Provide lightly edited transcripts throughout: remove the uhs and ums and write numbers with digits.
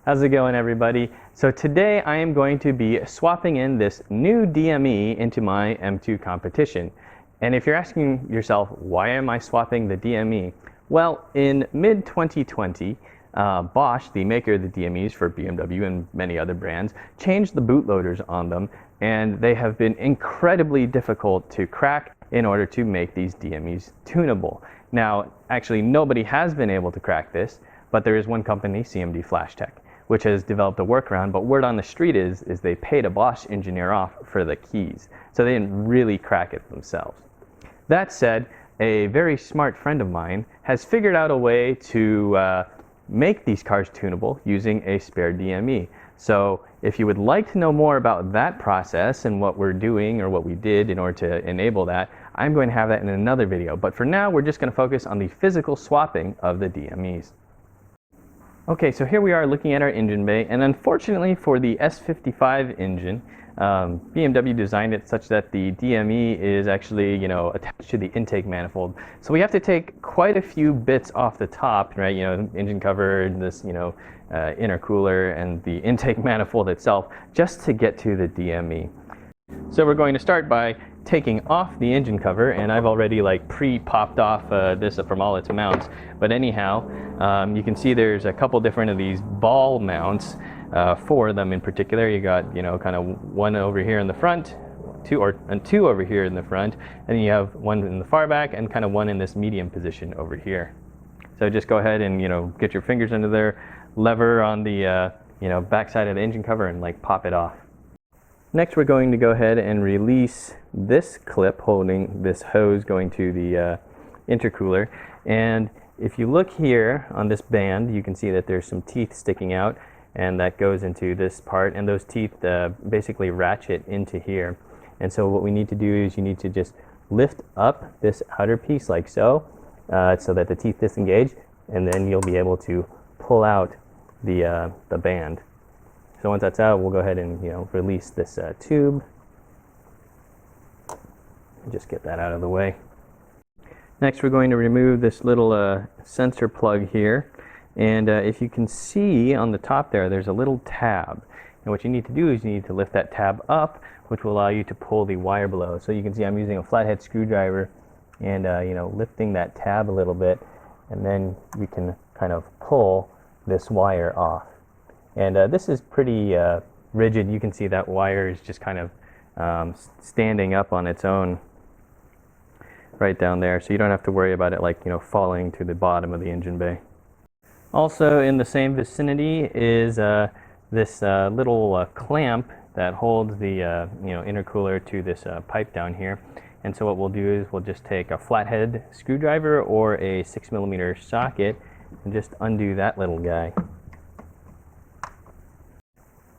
How's it going, everybody? So today I am going to be swapping in this new DME into my M2 competition. And if you're asking yourself, why am I swapping the DME? Well, in mid-2020, Bosch, the maker of the DMEs for BMW and many other brands, changed the bootloaders on them, and they have been incredibly difficult to crack in order to make these DMEs tunable. Now, actually, nobody has been able to crack this, but there is one company, CMD FlashTech, which has developed a workaround, but word on the street is they paid a Bosch engineer off for the keys, so they didn't really crack it themselves. That said, a very smart friend of mine has figured out a way to make these cars tunable using a spare DME. So if you would like to know more about that process and what we're doing or what we did in order to enable that, I'm going to have that in another video. But for now, we're just going to focus on the physical swapping of the DMEs. Okay, so here we are looking at our engine bay, and unfortunately for the S55 engine, BMW designed it such that the DME is actually, attached to the intake manifold. So we have to take quite a few bits off the top, right? Engine cover, this, intercooler, and the intake manifold itself, just to get to the DME. So we're going to start by taking off the engine cover, and I've already pre-popped off this from all its mounts. But anyhow, you can see there's a couple different of these ball mounts. Four of them in particular. You got kind of one over here in the front, two over here in the front, and then you have one in the far back and kind of one in this medium position over here. So just go ahead and get your fingers under there, lever on the back side of the engine cover, and pop it off. Next, we're going to go ahead and release this clip holding this hose going to the intercooler. And if you look here on this band, you can see that there's some teeth sticking out, and that goes into this part, and those teeth basically ratchet into here. And so what we need to do is you need to just lift up this outer piece like so, so that the teeth disengage, and then you'll be able to pull out the band. So once that's out, we'll go ahead and release this tube. Just get that out of the way. Next, we're going to remove this little sensor plug here. And if you can see on the top there's a little tab. And what you need to do is you need to lift that tab up, which will allow you to pull the wire below. So you can see I'm using a flathead screwdriver and lifting that tab a little bit, and then we can kind of pull this wire off. And this is pretty rigid. You can see that wire is just kind of standing up on its own right down there, so you don't have to worry about it falling to the bottom of the engine bay. Also in the same vicinity is this little clamp that holds the intercooler to this pipe down here. And so what we'll do is we'll just take a flathead screwdriver or a 6mm socket and just undo that little guy.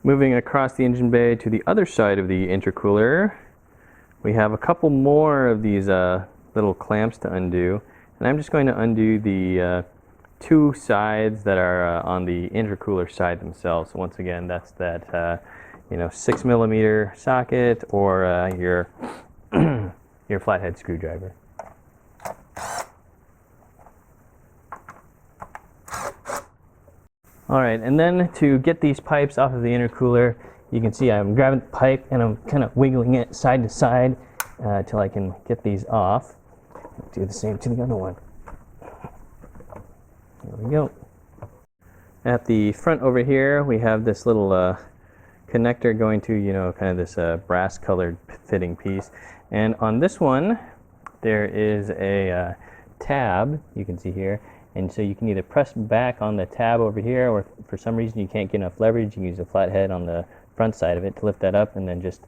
Moving across the engine bay to the other side of the intercooler, we have a couple more of these little clamps to undo. And I'm just going to undo the two sides that are on the intercooler side themselves. So once again, that's that 6mm socket or your your flathead screwdriver. All right, and then to get these pipes off of the intercooler, you can see I'm grabbing the pipe and I'm kind of wiggling it side to side till I can get these off. Do the same to the other one. There we go. At the front over here, we have this little connector going to, kind of this brass colored fitting piece. And on this one, there is a tab, you can see here. And so you can either press back on the tab over here, or if for some reason you can't get enough leverage, you can use a flathead on the front side of it to lift that up and then just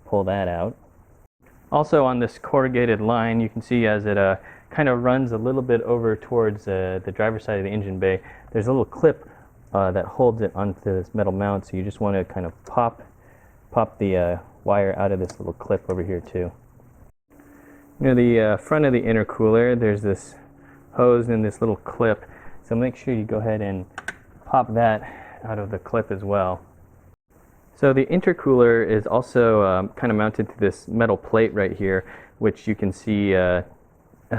pull that out. Also on this corrugated line, you can see as it kind of runs a little bit over towards the driver's side of the engine bay, there's a little clip that holds it onto this metal mount, so you just want to kind of pop the wire out of this little clip over here too. Near the front of the intercooler, there's this hose and this little clip, so make sure you go ahead and pop that out of the clip as well. So the intercooler is also kind of mounted to this metal plate right here, which you can see at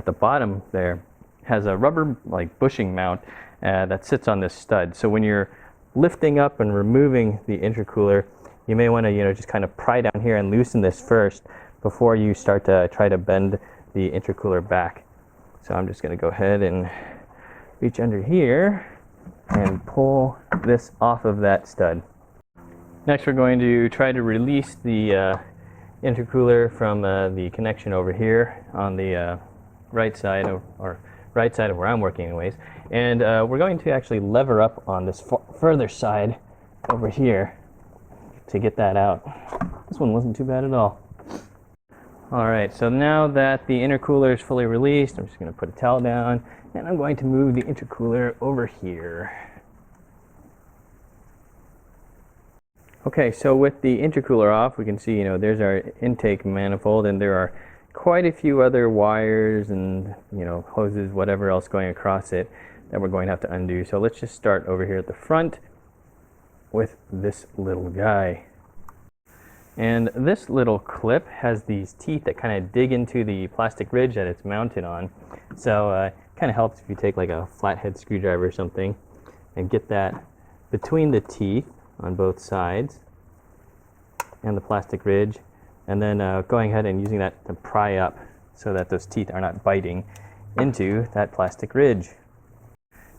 the bottom there has a rubber bushing mount that sits on this stud. So when you're lifting up and removing the intercooler, you may want to, just kind of pry down here and loosen this first before you start to try to bend the intercooler back. So I'm just going to go ahead and reach under here and pull this off of that stud. Next, we're going to try to release the intercooler from the connection over here on the right side of where I'm working anyways. And we're going to actually lever up on this further side over here to get that out. This one wasn't too bad at all. Alright, so now that the intercooler is fully released, I'm just going to put a towel down and I'm going to move the intercooler over here. Okay, so with the intercooler off, we can see, there's our intake manifold, and there are quite a few other wires and, hoses, whatever else going across it that we're going to have to undo. So let's just start over here at the front with this little guy. And this little clip has these teeth that kind of dig into the plastic ridge that it's mounted on. So it kind of helps if you take like a flathead screwdriver or something and get that between the teeth on both sides and the plastic ridge, and then going ahead and using that to pry up so that those teeth are not biting into that plastic ridge.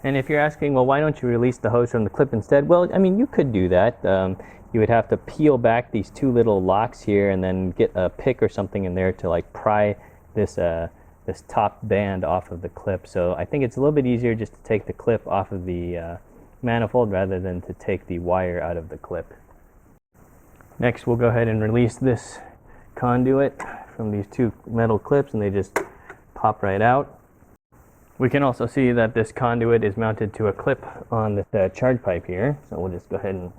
And if you're asking, well, why don't you release the hose from the clip instead? Well, I mean, you could do that. You would have to peel back these two little locks here and then get a pick or something in there to like pry this this top band off of the clip. So I think it's a little bit easier just to take the clip off of the manifold rather than to take the wire out of the clip. Next, we'll go ahead and release this conduit from these two metal clips, and they just pop right out. We can also see that this conduit is mounted to a clip on the charge pipe here, so we'll just go ahead and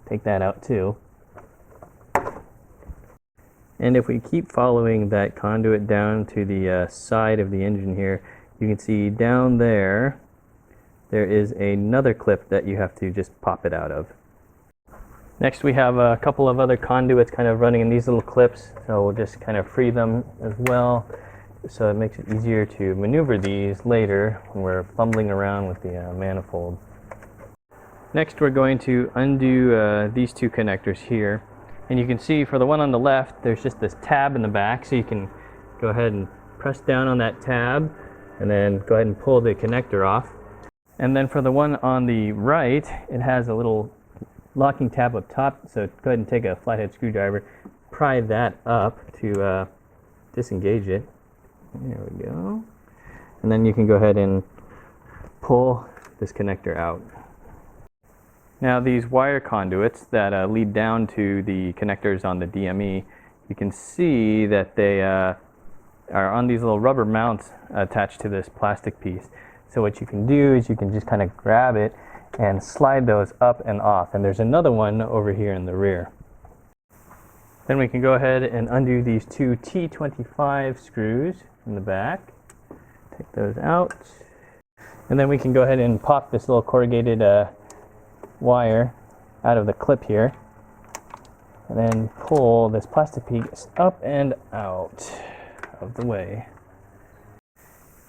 take that out too. And if we keep following that conduit down to the side of the engine here, you can see down there is another clip that you have to just pop it out of. Next, we have a couple of other conduits kind of running in these little clips, so we'll just kind of free them as well, so it makes it easier to maneuver these later when we're fumbling around with the manifold. Next, we're going to undo these two connectors here, and you can see for the one on the left there's just this tab in the back, so you can go ahead and press down on that tab and then go ahead and pull the connector off. And then for the one on the right, it has a little locking tab up top, so go ahead and take a flathead screwdriver, pry that up to disengage it. There we go. And then you can go ahead and pull this connector out. Now these wire conduits that lead down to the connectors on the DME, you can see that they are on these little rubber mounts attached to this plastic piece. So what you can do is you can just kind of grab it and slide those up and off. And there's another one over here in the rear. Then we can go ahead and undo these two T25 screws in the back. Take those out. And then we can go ahead and pop this little corrugated wire out of the clip here. And then pull this plastic piece up and out of the way.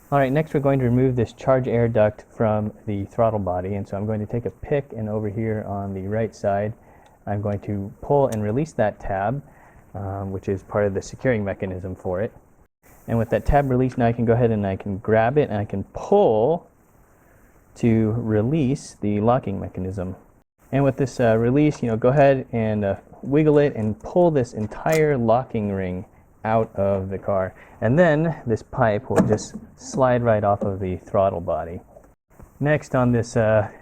Alright, next we're going to remove this charge air duct from the throttle body, and so I'm going to take a pick, and over here on the right side I'm going to pull and release that tab, which is part of the securing mechanism for it. And with that tab released, now I can go ahead and I can grab it and I can pull to release the locking mechanism. And with this release, go ahead and wiggle it and pull this entire locking ring out of the car, and then this pipe will just slide right off of the throttle body. Next, on this charge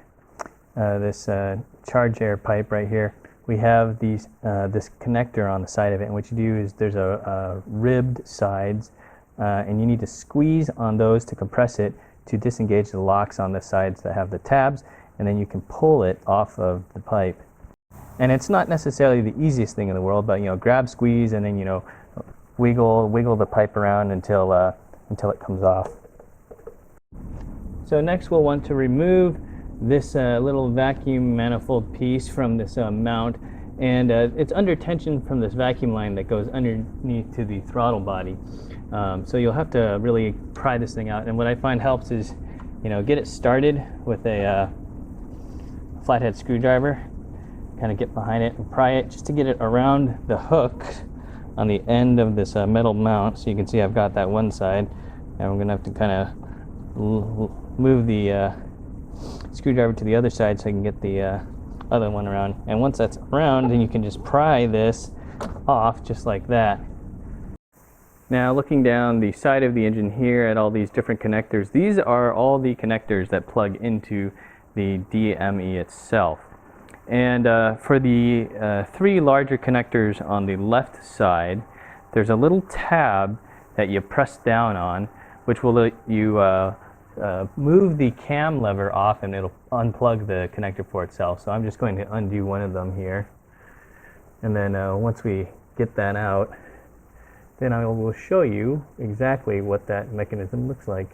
air pipe right here, we have this connector on the side of it, and what you do is there's a ribbed sides, and you need to squeeze on those to compress it to disengage the locks on the sides that have the tabs, and then you can pull it off of the pipe. And it's not necessarily the easiest thing in the world, but grab, squeeze, and then wiggle the pipe around until it comes off. So next we'll want to remove this little vacuum manifold piece from this mount, and it's under tension from this vacuum line that goes underneath to the throttle body. So you'll have to really pry this thing out, and what I find helps is get it started with a flathead screwdriver, kind of get behind it and pry it just to get it around the hook on the end of this metal mount. So you can see I've got that one side, and we're gonna have to kind of move the screwdriver to the other side so I can get the other one around. And once that's around, then you can just pry this off just like that. Now looking down the side of the engine here at all these different connectors, these are all the connectors that plug into the DME itself. And for the 3 larger connectors on the left side, there's a little tab that you press down on, which will let you move the cam lever off, and it'll unplug the connector for itself. So I'm just going to undo one of them here. And then once we get that out, then I will show you exactly what that mechanism looks like.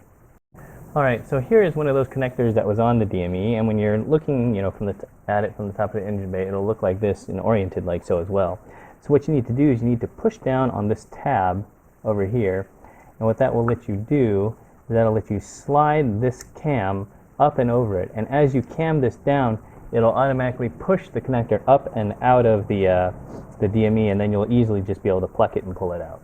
Alright, so here is one of those connectors that was on the DME, and when you're looking, at it from the top of the engine bay, it'll look like this and oriented like so as well. So what you need to do is you need to push down on this tab over here, and what that will let you do is that'll let you slide this cam up and over it, and as you cam this down, it'll automatically push the connector up and out of the DME, and then you'll easily just be able to pluck it and pull it out.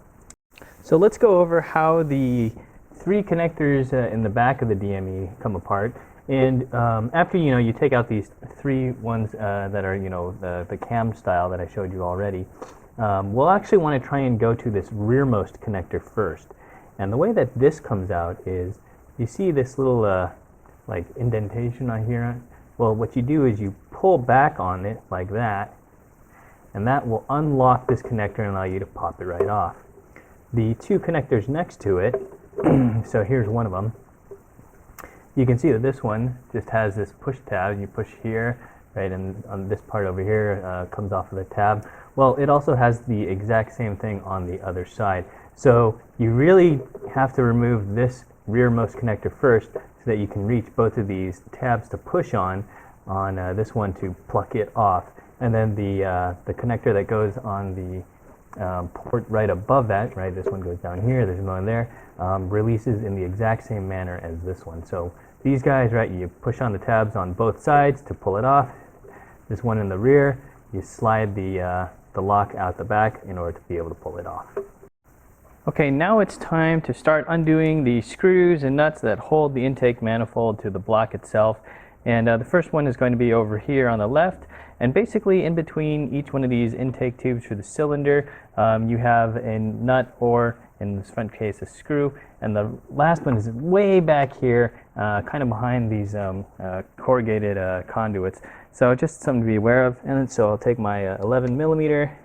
So let's go over how the 3 connectors in the back of the DME come apart. And after you take out these 3 ones that are the cam style that I showed you already, we'll actually want to try and go to this rearmost connector first. And the way that this comes out is, you see this little like indentation on here? Well, what you do is you pull back on it like that, and that will unlock this connector and allow you to pop it right off. The 2 connectors next to it, so here's one of them. You can see that this one just has this push tab. You push here, right, and on this part over here comes off of the tab. Well, it also has the exact same thing on the other side. So you really have to remove this rearmost connector first so that you can reach both of these tabs to push on this one to pluck it off. And then the connector that goes on the port right above that, right, this one goes down here, there's one there, releases in the exact same manner as this one. So these guys, right, you push on the tabs on both sides to pull it off. This one in the rear, you slide the lock out the back in order to be able to pull it off. Okay, now it's time to start undoing the screws and nuts that hold the intake manifold to the block itself. And the first one is going to be over here on the left. And basically in between each one of these intake tubes for the cylinder, you have a nut, or in this front case a screw, and the last one is way back here, kind of behind these corrugated conduits. So just something to be aware of. And so I'll take my 11 millimeter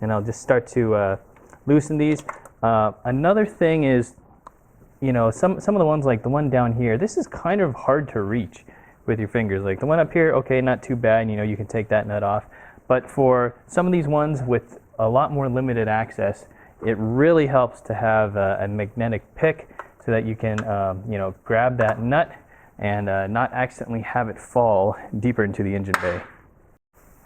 and I'll just start to loosen these. Another thing is, some of the ones, like the one down here, this is kind of hard to reach with your fingers. Like the one up here, okay, not too bad, you can take that nut off. But for some of these ones with a lot more limited access, it really helps to have a magnetic pick so that you can, grab that nut and not accidentally have it fall deeper into the engine bay.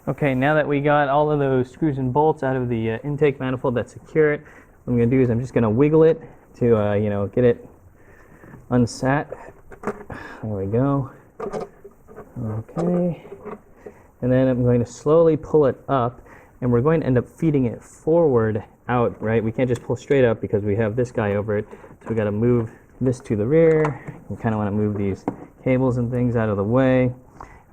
Okay, now that we got all of those screws and bolts out of the intake manifold that secure it, what I'm going to do is I'm just going to wiggle it to, get it unsat. There we go. Okay, and then I'm going to slowly pull it up, and we're going to end up feeding it forward out, right? We can't just pull straight up because we have this guy over it, so we got to move this to the rear. We kind of want to move these cables and things out of the way, and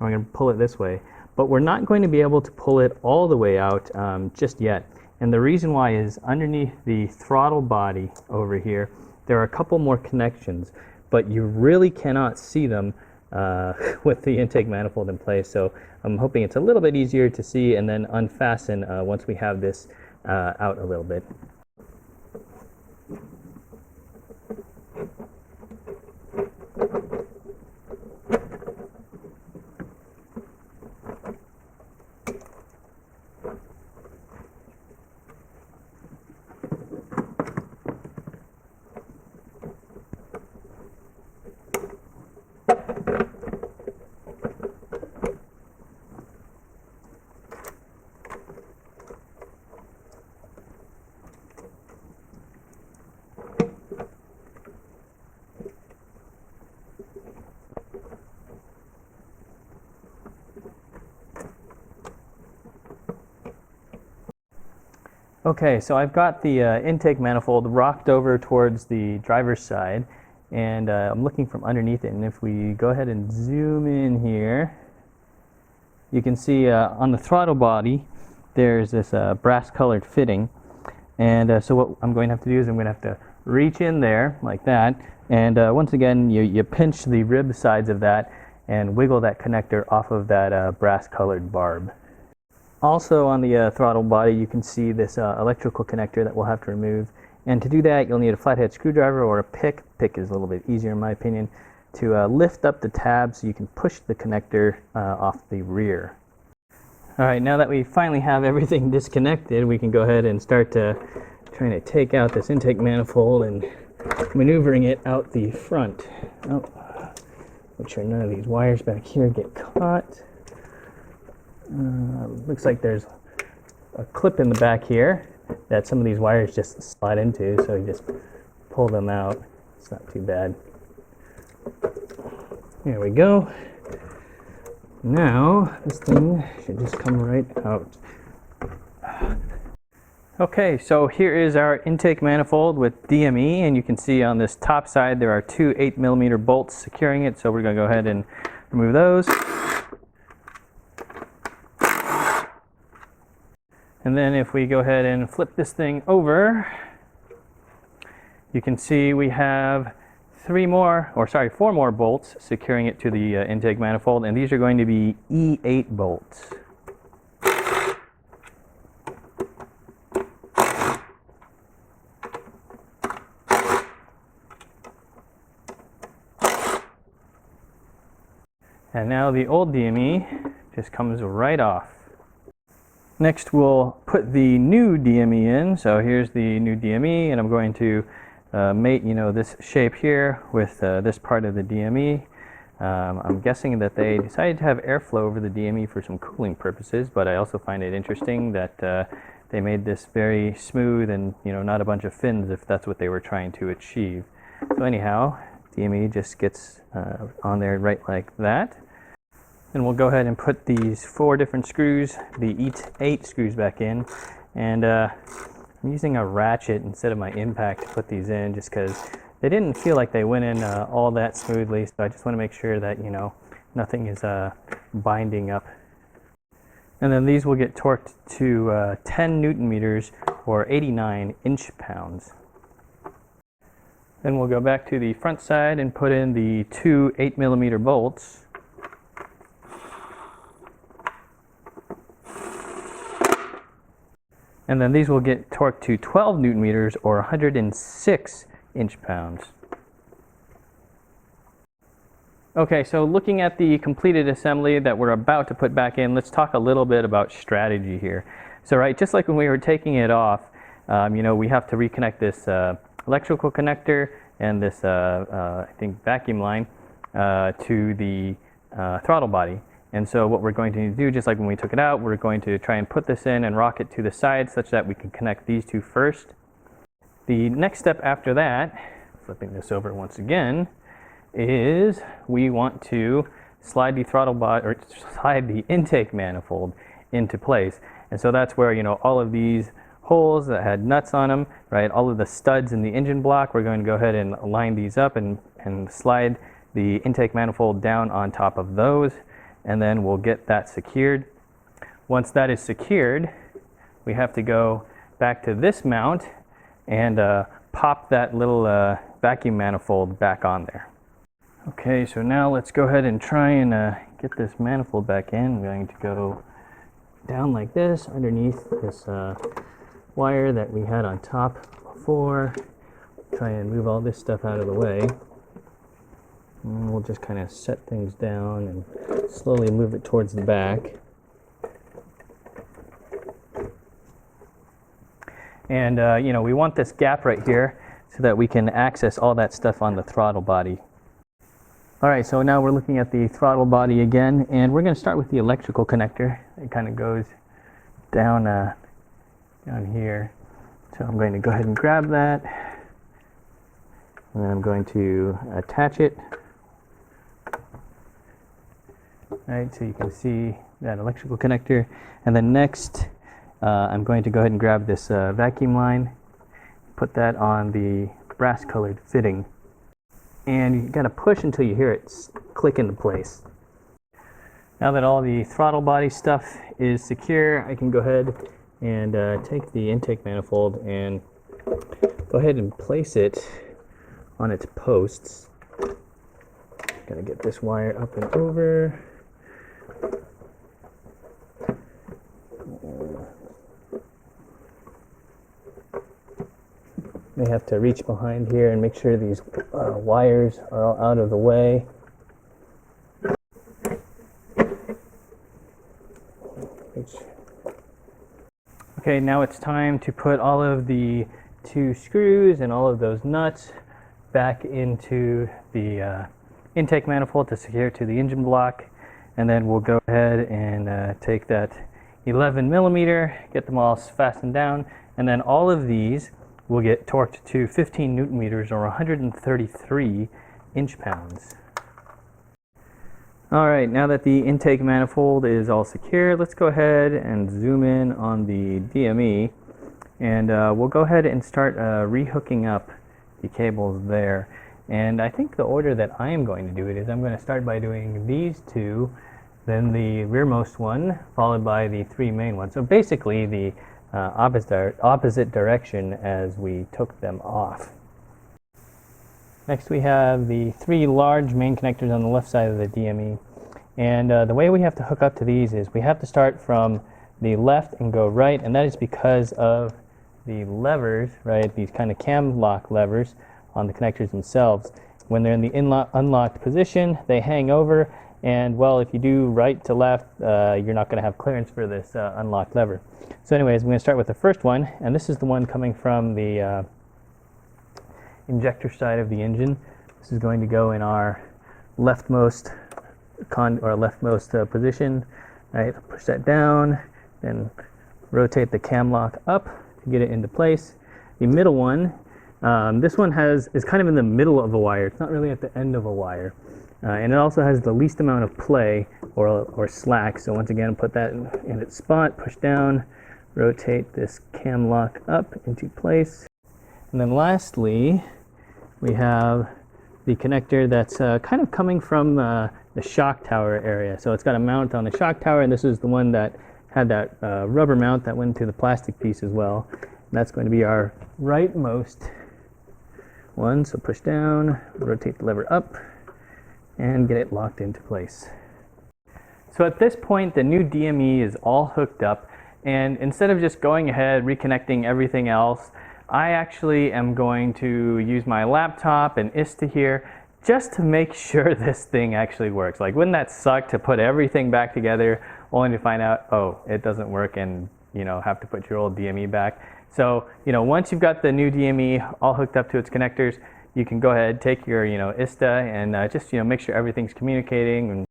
we're going to pull it this way. But we're not going to be able to pull it all the way out just yet, and the reason why is underneath the throttle body over here, there are a couple more connections, but you really cannot see them with the intake manifold in place. So I'm hoping it's a little bit easier to see and then unfasten once we have this out a little bit. Okay, so I've got the intake manifold rocked over towards the driver's side, and I'm looking from underneath it. And if we go ahead and zoom in here, you can see on the throttle body there's this brass colored fitting. And so what I'm going to have to do is I'm going to have to reach in there like that, and once again you pinch the rib sides of that and wiggle that connector off of that brass colored barb. Also on the throttle body you can see this electrical connector that we'll have to remove, and to do that you'll need a flathead screwdriver or a pick. Pick is a little bit easier in my opinion, to lift up the tab so you can push the connector off the rear. Alright, now that we finally have everything disconnected, we can go ahead and start trying to take out this intake manifold and maneuvering it out the front. Oh, make sure none of these wires back here get caught. Looks like there's a clip in the back here that some of these wires just slide into, so you just pull them out. It's not too bad. There we go. Now this thing should just come right out. Okay, so here is our intake manifold with DME, and you can see on this top side there are two 8mm bolts securing it, so we're going to go ahead and remove those. And then if we go ahead and flip this thing over, you can see we have four more bolts securing it to the intake manifold, and these are going to be E8 bolts. And now the old DME just comes right off. Next we'll put the new DME in. So here's the new DME, and I'm going to mate this shape here with this part of the DME. I'm guessing that they decided to have airflow over the DME for some cooling purposes, but I also find it interesting that they made this very smooth and not a bunch of fins, if that's what they were trying to achieve. So anyhow, DME just gets on there right like that. Then we'll go ahead and put these 4 different screws, the E8 screws, back in, and I'm using a ratchet instead of my impact to put these in, just because they didn't feel like they went in all that smoothly, so I just want to make sure that nothing is binding up. And then these will get torqued to 10 Newton meters or 89 inch-pounds. Then we'll go back to the front side and put in the 2 8mm bolts. And then these will get torqued to 12 Newton meters or 106 inch-pounds. Okay, so looking at the completed assembly that we're about to put back in, let's talk a little bit about strategy here. So just like when we were taking it off, we have to reconnect this electrical connector and this, I think, vacuum line to the throttle body. And so what we're going to do, just like when we took it out, we're going to try and put this in and rock it to the side such that we can connect these two first. The next step after that, flipping this over once again, is we want to slide the throttle body, or slide the intake manifold into place. And so that's where all of these holes that had nuts on them, all of the studs in the engine block, we're going to go ahead and line these up and slide the intake manifold down on top of those, and then we'll get that secured. Once that is secured, we have to go back to this mount and pop that little vacuum manifold back on there. Okay, so now let's go ahead and try and get this manifold back in. I'm going to go down like this underneath this wire that we had on top before. Try and move all this stuff out of the way. And we'll just kind of set things down and slowly move it towards the back. And we want this gap right here so that we can access all that stuff on the throttle body. Alright, so now we're looking at the throttle body again, and we're going to start with the electrical connector. It kind of goes down, down here. So I'm going to go ahead and grab that, and then I'm going to attach it. Alright, so you can see that electrical connector. And then next I'm going to go ahead and grab this vacuum line, put that on the brass colored fitting, and you gotta push until you hear it click into place. Now that all the throttle body stuff is secure, I can go ahead and take the intake manifold and go ahead and place it on its posts. Gotta get this wire up and over. May have to reach behind here and make sure these wires are all out of the way. Okay, now it's time to put all of the 2 screws and all of those nuts back into the intake manifold to secure to the engine block, and then we'll go ahead and take that 11 millimeter, get them all fastened down, and then all of these will get torqued to 15 newton meters or 133 inch-pounds. All right, now that the intake manifold is all secure, let's go ahead and zoom in on the DME, and we'll go ahead and start rehooking up the cables there. And I think the order that I am going to do it is I'm going to start by doing these 2, then the rearmost one, followed by the 3 main ones. So basically the opposite direction as we took them off. Next we have the 3 large main connectors on the left side of the DME. And the way we have to hook up to these is we have to start from the left and go right, and that is because of the levers, right, these kind of cam lock levers on the connectors themselves. When they're in the unlocked position, they hang over, and well, if you do right to left, you're not going to have clearance for this unlocked lever. So anyways, I'm going to start with the first one, and this is the one coming from the injector side of the engine. This is going to go in our leftmost position. Right, push that down, then rotate the cam lock up to get it into place. The middle one, this one is kind of in the middle of a wire. It's not really at the end of a wire. And it also has the least amount of play or slack. So once again, put that in its spot, push down, rotate this cam lock up into place. And then lastly, we have the connector that's kind of coming from the shock tower area. So it's got a mount on the shock tower, and this is the one that had that rubber mount that went into the plastic piece as well. And that's going to be our rightmost one. So push down, rotate the lever up, and get it locked into place. So at this point, the new DME is all hooked up, and instead of just going ahead reconnecting everything else, I actually am going to use my laptop and ISTA here just to make sure this thing actually works. Like, wouldn't that suck to put everything back together only to find out, oh, it doesn't work, and have to put your old DME back. So once you've got the new DME all hooked up to its connectors, you can go ahead, take your ISTA and just make sure everything's communicating.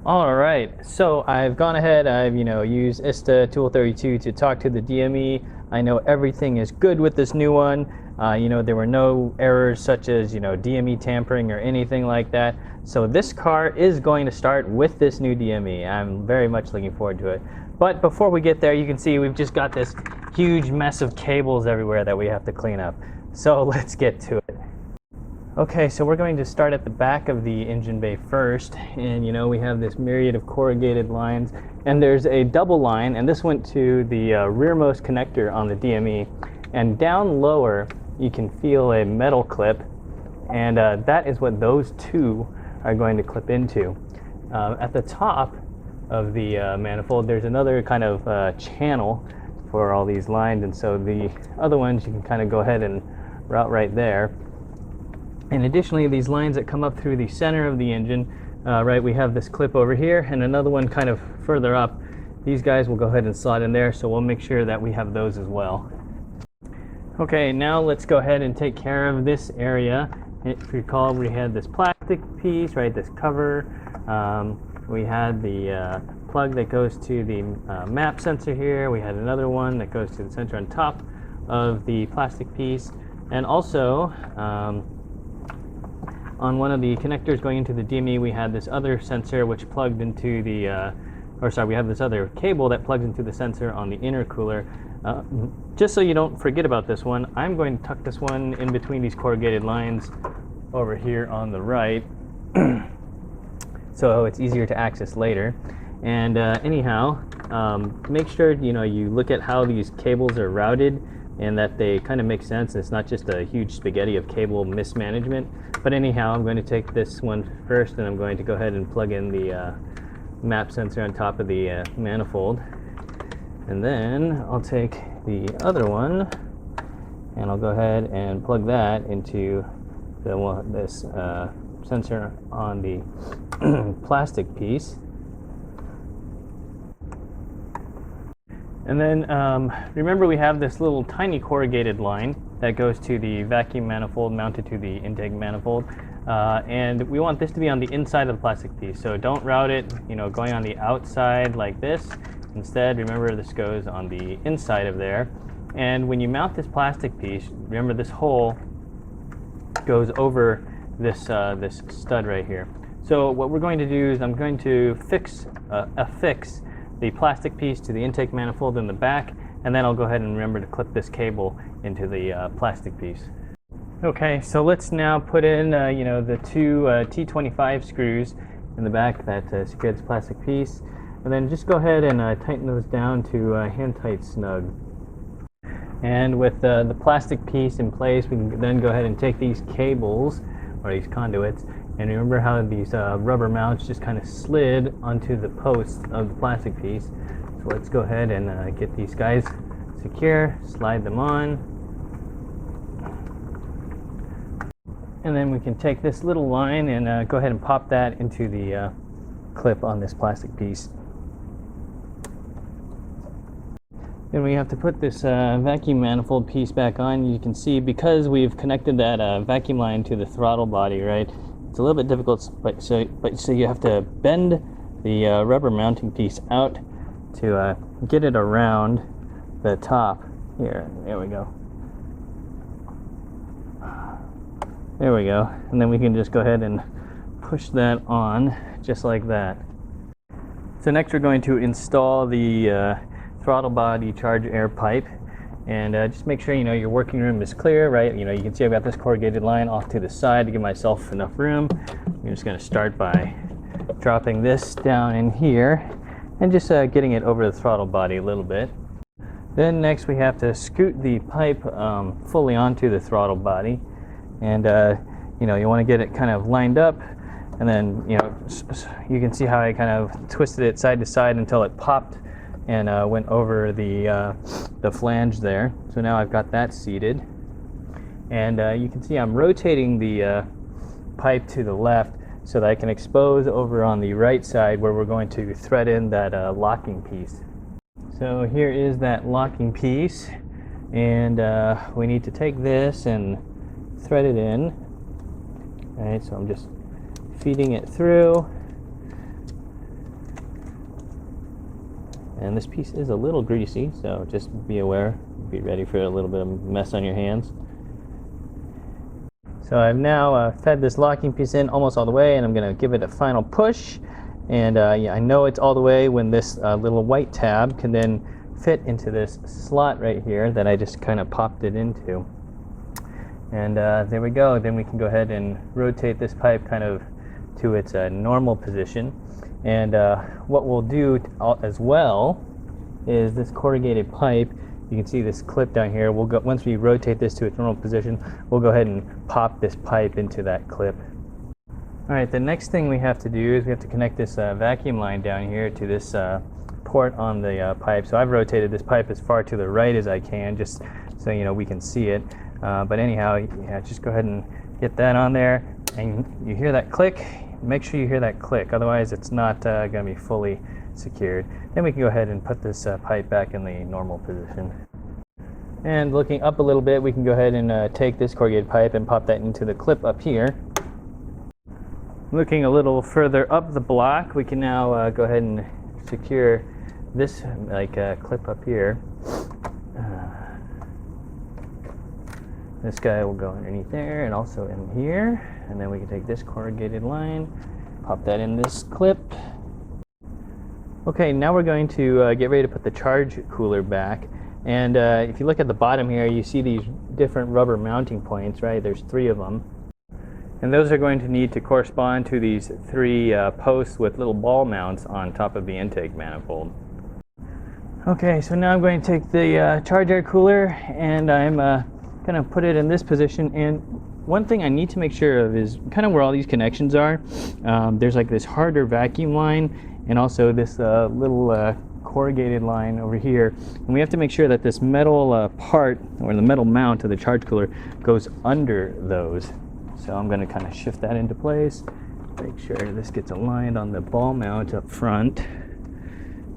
All right, so I've gone ahead, I've used ISTA Tool 32 to talk to the DME. I know everything is good with this new one. There were no errors such as DME tampering or anything like that. So this car is going to start with this new DME. I'm very much looking forward to it. But before we get there, you can see we've just got this huge mess of cables everywhere that we have to clean up. So let's get to it. Okay, so we're going to start at the back of the engine bay first, and we have this myriad of corrugated lines, and there's a double line, and this went to the rearmost connector on the DME, and down lower you can feel a metal clip, and that is what those 2 are going to clip into. At the top of the manifold, there's another kind of channel for all these lines, and so the other ones you can kind of go ahead and route right there. And additionally, these lines that come up through the center of the engine, right, we have this clip over here and another one kind of further up. These guys will go ahead and slot in there, so we'll make sure that we have those as well. Okay, now let's go ahead and take care of this area. If you recall, we had this plastic piece, right, this cover. We had the plug that goes to the map sensor here. We had another one that goes to the sensor on top of the plastic piece. And also, on one of the connectors going into the DME, we had this other sensor which plugged into the or sorry, we have this other cable that plugs into the sensor on the intercooler. Just so you don't forget about this one, I'm going to tuck this one in between these corrugated lines over here on the right, so it's easier to access later. And anyhow, make sure you look at how these cables are routed and that they kind of make sense. It's not just a huge spaghetti of cable mismanagement. But anyhow, I'm going to take this one first, and I'm going to go ahead and plug in the map sensor on top of the manifold. And then I'll take the other one, and I'll go ahead and plug that into this sensor on the plastic piece. And then remember, we have this little tiny corrugated line that goes to the vacuum manifold mounted to the intake manifold, and we want this to be on the inside of the plastic piece. So don't route it going on the outside like this. Instead, remember, this goes on the inside of there. And when you mount this plastic piece, remember this hole goes over this this stud right here. So what we're going to do is I'm going to affix the plastic piece to the intake manifold in the back, and then I'll go ahead and remember to clip this cable into the plastic piece. Okay, so let's now put in the two T25 screws in the back that secure this plastic piece, and then just go ahead and tighten those down to hand tight snug. And with the plastic piece in place, we can then go ahead and take these cables, or these conduits, and remember how these rubber mounts just kind of slid onto the post of the plastic piece. So let's go ahead and get these guys secure, slide them on. And then we can take this little line and go ahead and pop that into the clip on this plastic piece. Then we have to put this vacuum manifold piece back on. You can see, because we've connected that vacuum line to the throttle body, right? It's a little bit difficult, but so you have to bend the rubber mounting piece out to get it around the top here. There we go. There we go. And then we can just go ahead and push that on just like that. So next we're going to install the throttle body charge air pipe, and just make sure your working room is clear, right? You can see I've got this corrugated line off to the side to give myself enough room. I'm just going to start by dropping this down in here and just getting it over the throttle body a little bit. Then next we have to scoot the pipe fully onto the throttle body, and you want to get it kind of lined up, and then you can see how I kind of twisted it side to side until it popped and went over the flange there. So now I've got that seated, and you can see I'm rotating the pipe to the left so that I can expose over on the right side where we're going to thread in that locking piece. So here is that locking piece, and we need to take this and thread it in. All right, so I'm just feeding it through. And this piece is a little greasy, so just be aware, be ready for a little bit of mess on your hands. So I've now fed this locking piece in almost all the way, and I'm going to give it a final push. And yeah, I know it's all the way when this little white tab can then fit into this slot right here that I just kind of popped it into. And there we go. Then we can go ahead and rotate this pipe kind of to its normal position. And what we'll do as well is this corrugated pipe. You can see this clip down here. We'll go, once we rotate this to its normal position, we'll go ahead and pop this pipe into that clip. All right, the next thing we have to do is we have to connect this vacuum line down here to this port on the pipe. So I've rotated this pipe as far to the right as I can, just so we can see it. But anyhow, yeah, just go ahead and get that on there, and you hear that click. Make sure you hear that click, otherwise it's not going to be fully secured. Then we can go ahead and put this pipe back in the normal position. And looking up a little bit, we can go ahead and take this corrugated pipe and pop that into the clip up here. Looking a little further up the block, we can now go ahead and secure this clip up here. This guy will go underneath there and also in here. And then we can take this corrugated line, pop that in this clip. Okay, now we're going to get ready to put the charge cooler back. And if you look at the bottom here, you see these different rubber mounting points, right? There's 3 of them. And those are going to need to correspond to these 3 posts with little ball mounts on top of the intake manifold. Okay, so now I'm going to take the charge air cooler and I'm going to put it in this position. And one thing I need to make sure of is kind of where all these connections are. There's like this harder vacuum line and also this little corrugated line over here, and we have to make sure that this metal part, or the metal mount of the charge cooler, goes under those. So I'm going to kind of shift that into place, make sure this gets aligned on the ball mount up front,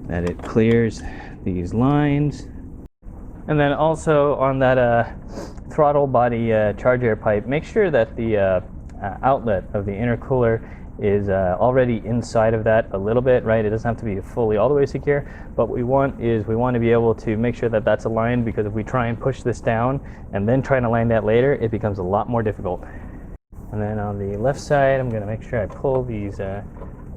that it clears these lines. And then also on that throttle body charge air pipe, make sure that the outlet of the intercooler is already inside of that a little bit, right? It doesn't have to be fully all the way secure, but what we want is we want to be able to make sure that that's aligned, because if we try and push this down and then try and align that later, it becomes a lot more difficult. And then on the left side, I'm going to make sure I pull these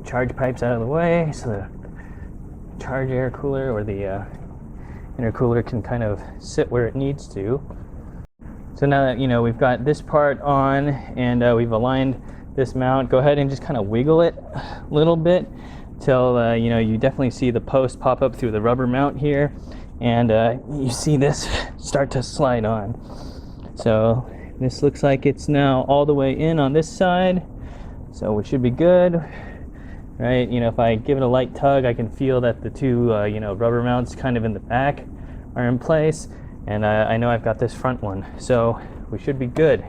charge pipes out of the way so the charge air cooler or the intercooler can kind of sit where it needs to. So now that we've got this part on and we've aligned this mount, go ahead and just kind of wiggle it a little bit till you definitely see the post pop up through the rubber mount here, and you see this start to slide on. So this looks like it's now all the way in on this side, so we should be good, right? If I give it a light tug, I can feel that the 2 rubber mounts kind of in the back are in place, and I know I've got this front one, so we should be good.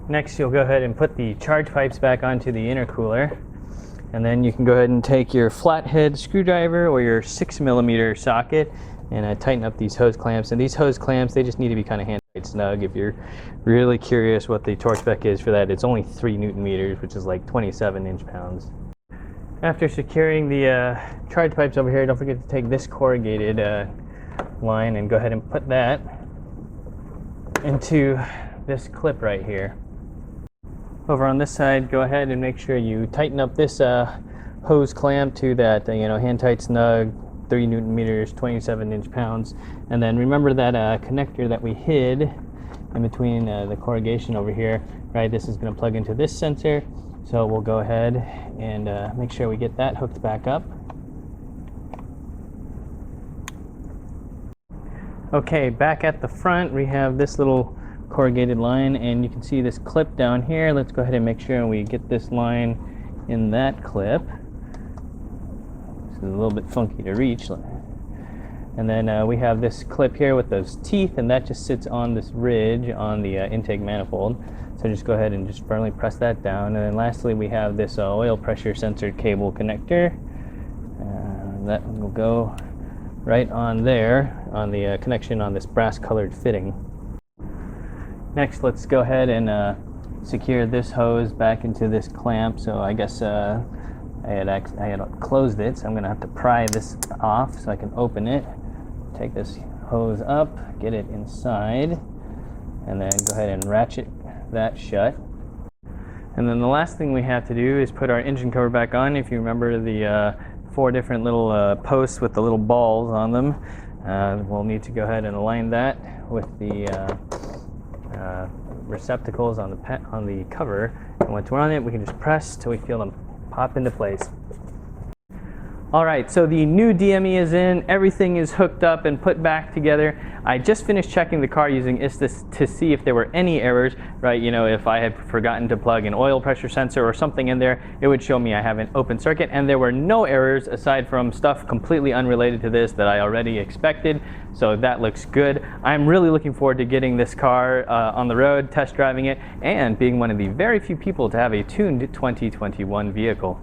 Next, you'll go ahead and put the charge pipes back onto the intercooler, and then you can go ahead and take your flathead screwdriver or your 6mm socket and tighten up these hose clamps. And these hose clamps, they just need to be kind of hand tight snug. If you're really curious what the torque spec is for that, it's only 3 Newton meters, which is like 27 inch-pounds. After securing the charge pipes over here, don't forget to take this corrugated line and go ahead and put that into this clip right here. Over on this side, go ahead and make sure you tighten up this hose clamp to that hand tight snug, 3 Newton meters, 27 inch-pounds. And then remember that connector that we hid in between the corrugation over here, right? This is going to plug into this sensor, so we'll go ahead and make sure we get that hooked back up. Okay, back at the front we have this little corrugated line, and you can see this clip down here. Let's go ahead and make sure we get this line in that clip. This is a little bit funky to reach. And then we have this clip here with those teeth, and that just sits on this ridge on the intake manifold. So just go ahead and just firmly press that down. And then lastly, we have this oil pressure sensor cable connector. That will go right on there on the connection on this brass colored fitting. Next, let's go ahead and secure this hose back into this clamp. So I guess I had closed it, so I'm going to have to pry this off so I can open it. Take this hose up, get it inside, and then go ahead and ratchet that shut. And then the last thing we have to do is put our engine cover back on. If you remember the 4 different little posts with the little balls on them, we'll need to go ahead and align that with the receptacles on the cover, and once we're on it, we can just press till we feel them pop into place. Alright, so the new DME is in, everything is hooked up and put back together. I just finished checking the car using ISTIS to see if there were any errors, right? If I had forgotten to plug an oil pressure sensor or something in there, it would show me I have an open circuit, and there were no errors aside from stuff completely unrelated to this that I already expected, so that looks good. I'm really looking forward to getting this car on the road, test driving it, and being one of the very few people to have a tuned 2021 vehicle.